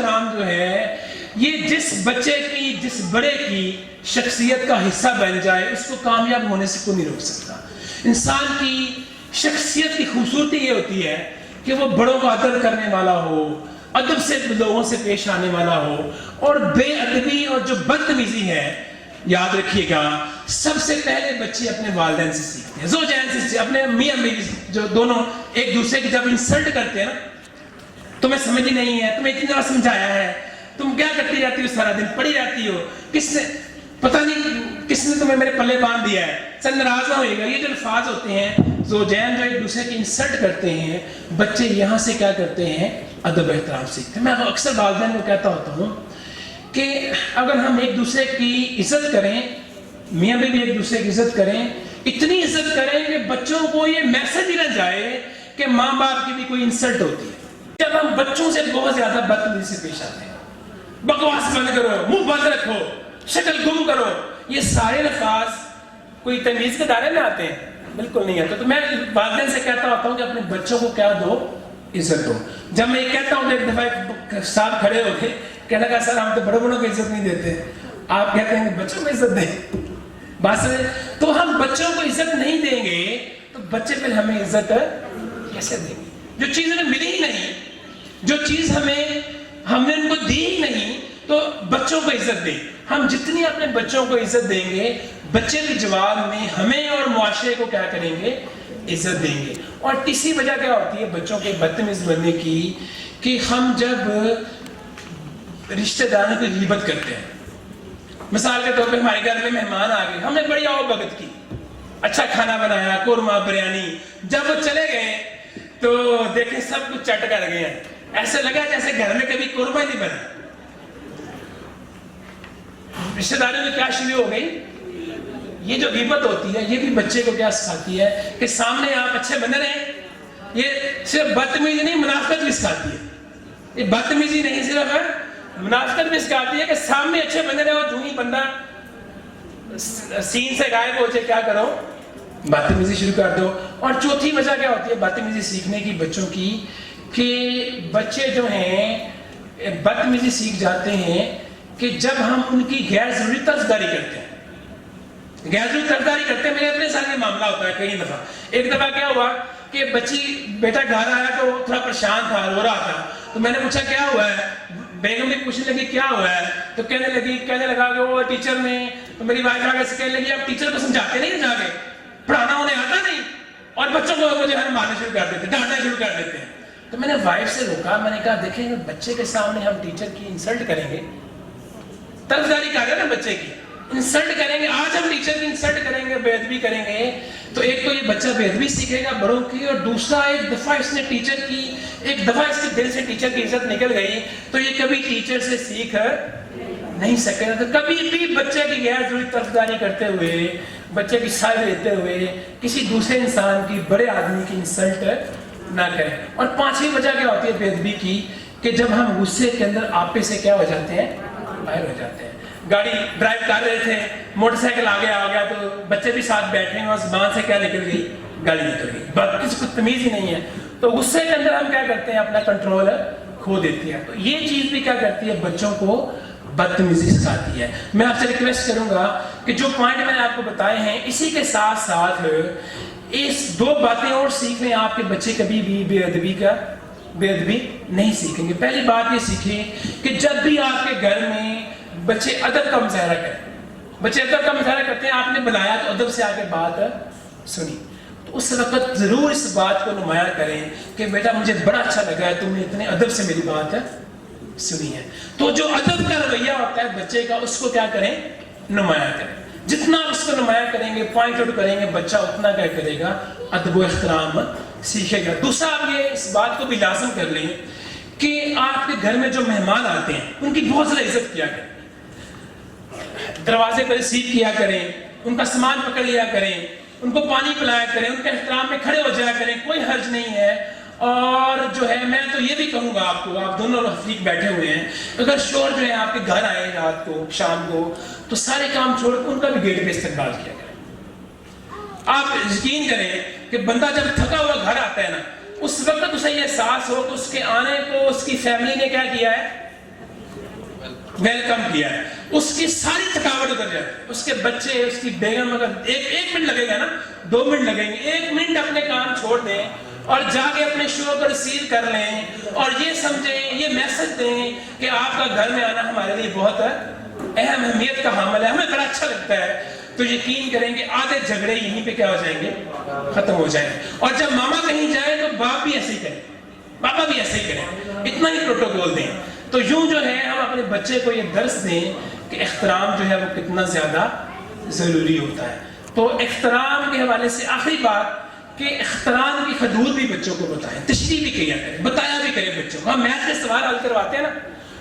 احترام جو ہے یہ جس بچے کی جس بڑے کی شخصیت کا حصہ بن جائے اس کو کامیاب ہونے سے کوئی نہیں روک سکتا. انسان کی شخصیت کی خوبصورتی یہ ہوتی ہے کہ وہ بڑوں کا ادب کرنے والا ہو, ادب سے لوگوں سے پیش آنے والا ہو, اور بے ادبی اور جو بدتمیزی ہے یاد رکھیے گا سب سے پہلے بچے اپنے والدین سے سیکھتے ہیں, زوجین سے, اپنے میاں بیوی جو دونوں ایک دوسرے کی جب انسلٹ کرتے ہیں نا, تمہیں سمجھ نہیں ہے, تمہیں اتنی دفعہ سمجھایا ہے, تم کیا کرتی رہتی ہو سارا دن, پڑی رہتی ہو, کس نے پتہ نہیں کس نے تمہیں میرے پلے باندھ دیا ہے, سر ناراض نہ ہوئے گا. یہ جو الفاظ ہوتے ہیں زوجین جو ایک دوسرے کی انسلٹ کرتے ہیں, بچے یہاں سے کیا کرتے ہیں ادب احترام سیکھتے ہیں. میں اکثر والدین کو کہتا ہوتا ہوں کہ اگر ہم ایک دوسرے کی عزت کریں, میاں بیوی ایک دوسرے کی عزت کریں, اتنی عزت کریں کہ بچوں کو یہ میسج ہی نہ جائے کہ ماں باپ کی بھی کوئی انسلٹ ہوتی ہے. جب ہم بچوں سے بہت زیادہ بدتمیزی سے پیش آتے ہیں, بکواس بند کرو, منہ بند رکھو, شکل گم کرو, یہ سارے الفاظ کوئی تمیز کے دائرے میں آتے ہیں؟ بالکل نہیں آتے. تو میں والدین سے کہتا ہوتا ہوں کہ اپنے بچوں کو کیا دو, عزت دو. جب میں یہ کہتا ہوں تو ایک دفعہ صاحب کھڑے ہو کے کہنے لگا سر ہم تو بڑوں بڑوں کو عزت نہیں دیتے, آپ کہتے ہیں کہ بچوں کو عزت دیں. بس تو ہم بچوں کو عزت نہیں دیں گے تو بچے پھر ہمیں عزت کیسے دیں گے؟ جو چیز انہیں ملی ہی نہیں, جو چیز ہم نے ان کو دی ہی نہیں, تو بچوں کو عزت دیں. ہم جتنی اپنے بچوں کو عزت دیں گے بچے کے جواب میں ہمیں اور معاشرے کو کیا کریں گے, عزت دیں گے. اور تیسری وجہ کیا ہوتی ہے بچوں کے بدتمیز بننے کی کہ ہم جب رشتہ داروں کی غیبت کرتے ہیں. مثال کے طور پہ ہمارے گھر میں مہمان آ گئے, ہم نے بڑی آؤ بھگت کی, اچھا کھانا بنایا, قورمہ بریانی, جب وہ چلے گئے تو دیکھیں سب کچھ چٹ کر گئے ہیں, ایسے لگا جیسے گھر میں کبھی قورمہ ہی نہیں بنا. رشتہ داروں میں کیا شروع ہو گئی, یہ جو غیبت ہوتی ہے یہ بھی بچے کو کیا سکھاتی ہے کہ سامنے آپ اچھے بنے رہیں. یہ صرف بدتمیزی نہیں منافقت بھی سکھاتی ہے. یہ بدتمیزی نہیں صرف منافقت بھی سکھاتی ہے کہ سامنے اچھے بنے رہے ہو, جو ہی بندہ سین سے غائب ہو جائے کیا کرو, بدتمیزی شروع کر دو. اور چوتھی وجہ کیا ہوتی ہے بدتمیزی سیکھنے کی بچوں کی کہ بچے جو ہیں بدتمیزی سیکھ جاتے ہیں کہ جب ہم ان کی غیر ضروری طرفداری کرتے ہیں. غیر ضروری طرفداری کرتے ہیں, میرے اپنے ساتھ یہ معاملہ ہوتا ہے کئی دفعہ. ایک دفعہ کیا ہوا کہ بیٹا گھر آیا تو تھوڑا پریشان تھا, رو رہا تھا, تو میں نے پوچھا کیا ہوا ہے, بیگم نے پوچھنے لگی کیا ہوا ہے, تو کہنے لگا کہ وہ ٹیچر نے, تو میری وائف آگے سے کہنے لگی آپ ٹیچر کو سمجھاتے نہیں جا کے, پڑھانا انہیں آتا نہیں, اور بچوں کو جو ہے مارنا شروع کر دیتے, ڈانٹنا شروع کر دیتے ہیں. تو میں نے وائف سے روکا, میں نے کہا دیکھیں بچے کے سامنے ہم ٹیچر کی انسلٹ کریں گے, طرفداری کر رہے ہیں نا بچے کی, انسلٹ کریں گے, آج ہم ٹیچر کی انسلٹ کریں گے, بے ادبی کریں گے, تو ایک تو یہ بچہ بے ادبی سیکھے گا بڑوں کی, اور دوسرا ایک دفعہ اس نے ٹیچر کی, ایک دفعہ اس کے دل سے ٹیچر کی عزت نکل گئی تو یہ کبھی ٹیچر سے سیکھ نہیں سکے گا. تو کبھی بھی بچے کی غیر ضروری طرفداری کرتے ہوئے, بچے کی سائے لیتے ہوئے کسی دوسرے انسان کی, بڑے آدمی کی انسلٹ نہ کریں. اور پانچویں وجہ کیا ہوتی ہے بے ادبی کی کہ جب ہم غصے کے اندر آپے سے کیا ہو جاتے ہیں, باہر ہو جاتے ہیں. گاڑی ڈرائیو کر رہے تھے, موٹر سائیکل آگے آ گیا تو بچے بھی ساتھ بیٹھے ہیں, اور زبان سے کیا نکل گئی, گالی نکل گئی, کسی کو تمیز ہی نہیں ہے. تو غصے کے اندر ہم کیا کرتے ہیں اپنا کنٹرول کھو دیتی ہے. تو یہ چیز بھی کیا کرتی ہے بچوں کو بدتمیزی سکھاتی ہے. میں آپ سے ریکویسٹ کروں گا کہ جو پوائنٹ میں نے آپ کو بتائے ہیں اسی کے ساتھ ساتھ اس دو باتیں اور سیکھ لیں, آپ کے بچے کبھی بھی بے ادبی نہیں سیکھیں گے. پہلی بات یہ سیکھیں کہ جب بھی آپ کے گھر میں بچے ادب کا مظاہرہ کریں, بچے ادب کا مظاہرہ کرتے ہیں, آپ نے بلایا تو ادب سے آگے بات سنی, تو اس وقت ضرور اس بات کو نمایاں کریں کہ بیٹا مجھے بڑا اچھا لگا ہے تم نے اتنے ادب سے میری بات سنی ہے. تو جو ادب کا رویہ ہوتا ہے بچے کا, اس کو کیا کریں, نمایاں کریں. جتنا اس کو نمایاں کریں گے, پوائنٹ آؤٹ کریں گے, بچہ اتنا کیا کرے گا, ادب و احترام سیکھے گا. دوسرا آپ یہ اس بات کو بھی لازم کر لیں کہ آپ کے گھر میں جو مہمان آتے ہیں ان کی بہت زیادہ عزت کیا کریں, دروازے پر ریسیو کیا کریں, ان کا سامان پکڑ لیا کریں, ان کو پانی پلایا کریں, ان کے احترام میں کھڑے ہو جایا کریں, کوئی حرج نہیں ہے. اور جو ہے میں تو یہ بھی کہوں گا آپ کو, آپ دونوں رفیق بیٹھے ہوئے ہیں, اگر شوہر جو ہے آپ کے گھر آئے رات کو شام کو تو سارے کام چھوڑ کے ان کا بھی گیٹ پہ استقبال کیا کریں. آپ یقین کریں کہ بندہ جب تھکا ہوا گھر آتا ہے نا, اس وقت اسے یہ احساس ہو کہ اس کے آنے کو اس کی فیملی نے کیا کیا ہے, ویلکم کیا ہے، اس کی ساری تھکاوٹ اتر جائے، اس کے بچے، اس کی بیگم، اگر ایک منٹ لگے گا نا، 2 منٹ لگیں گے، 1 منٹ اپنے کام چھوڑ دیں اور جا کے اپنے شو کو ریسیو کر لیں اور یہ سمجھیں، یہ میسج دیں کہ آپ کا گھر میں آنا ہمارے لیے بہت اہم اہمیت کا حامل ہے، ہمیں بڑا اچھا لگتا ہے، تو یقین کریں کہ آدھے جھگڑے یہیں پہ کیا ہو جائیں گے، ختم ہو جائیں گے۔ اور جب ماما کہیں جائے تو باپ بھی ایسے ہی کریں، پاپا بھی ایسے ہی کریں، اتنا ہی پروٹوکول دیں۔ تو یوں جو ہے ہم اپنے بچے کو یہ درس دیں کہ احترام جو ہے وہ کتنا زیادہ ضروری ہوتا ہے۔ تو احترام کے حوالے سے آخری بات کہ احترام کی حدود بھی بچوں کو بتائیں، تشریح بھی کیا کریں، بتایا بھی کریں بچوں کو۔ ہم میتھ کے سوال حل کرواتے ہیں نا،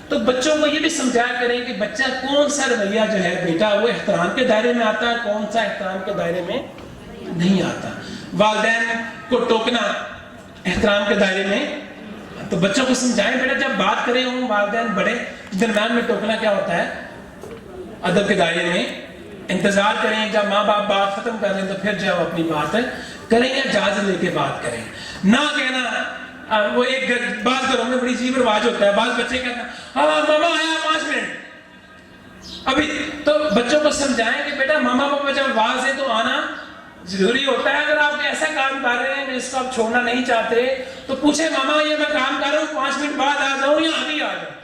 تو بچوں کو یہ بھی سمجھایا کریں کہ بچہ کون سا رویہ جو ہے بیٹا وہ احترام کے دائرے میں آتا ہے، کون سا احترام کے دائرے میں نہیں آتا۔ والدین کو ٹوکنا احترام کے دائرے میں، تو بچوں کو سمجھائیں بیٹا جب بات کریں ہوں والدین بڑے درمیان میں ٹوکنا کیا ہوتا ہے، ادب کے دائرے میں۔ انتظار کریں جب ماں باپ بات ختم کر لیں تو پھر جو اپنی بات کریں یا اجازت لے کے بات کریں، نہ کہنا وہ ایک بعض گھروں میں بڑی عجیب رواج ہوتا ہے، بعض بچے کہتے ہیں ہاں ماما آیا 5 منٹ ابھی، تو بچوں کو سمجھائیں کہ بیٹا ماما پاپا جب آواز ہے تو آنا ضروری ہوتا ہے۔ اگر آپ ایسا کام کر رہے ہیں جس کو آپ چھوڑنا نہیں چاہتے تو پوچھیں ماما یہ میں کام کر رہا ہوں 5 منٹ بعد آ جاؤں یا ابھی آ جاؤں،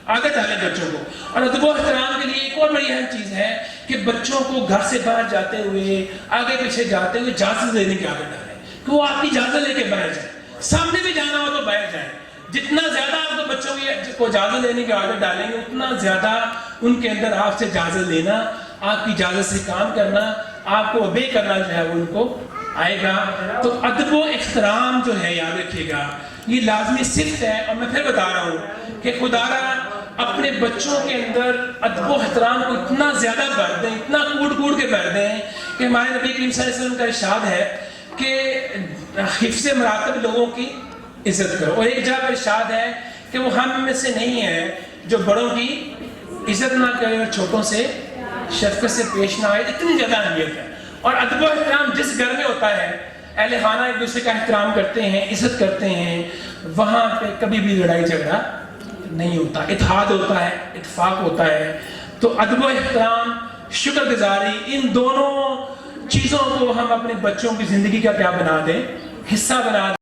آگے ڈالیں بچوں کو۔ اور ادب و احترام کے لیے ایک اور بڑی اہم چیز ہے کہ بچوں کو گھر سے باہر جاتے ہوئے، آگے پیچھے جاتے ہوئے اجازت دینے کی عادت ڈالیں کہ وہ آپ کی اجازت لے کے باہر جائیں، سامنے بھی جانا ہو تو باہر جائیں۔ جتنا زیادہ آپ کو بچوں کو اجازت لینے کی عادت ڈالیں گے اتنا زیادہ ان کے اندر آپ سے اجازت لینا، آپ کی اجازت سے کام کرنا، آپ کو اوبے کرنا جو ہے وہ ان کو آئے گا۔ تو ادب و احترام جو ہے یاد رکھیے گا یہ لازمی صفت ہے۔ اور میں پھر بتا رہا ہوں کہ خدا را اپنے بچوں کے اندر ادب و احترام کو اتنا زیادہ بھر دیں، اتنا کوڑ کے بھر دیں کہ ہمارے نبی کریم صلی اللہ علیہ وسلم کا ارشاد ہے کہ حفظ مراتب لوگوں کی عزت کرو، اور ایک جگہ ارشاد ہے کہ وہ ہم میں سے نہیں ہے جو بڑوں کی عزت نہ کرے اور چھوٹوں سے شفقت سے پیش نہ آئے۔ اتنی زیادہ اہمیت ہے۔ اور ادب و احترام جس گھر میں ہوتا ہے، اہل خانہ ایک دوسرے کا احترام کرتے ہیں، عزت کرتے ہیں، وہاں پہ کبھی بھی لڑائی جھگڑا نہیں ہوتا، اتحاد ہوتا ہے، اتفاق ہوتا ہے۔ تو ادب و احترام، شکر گزاری، ان دونوں چیزوں کو ہم اپنے بچوں کی زندگی کا کیا بنا دیں، حصہ بنا دیں۔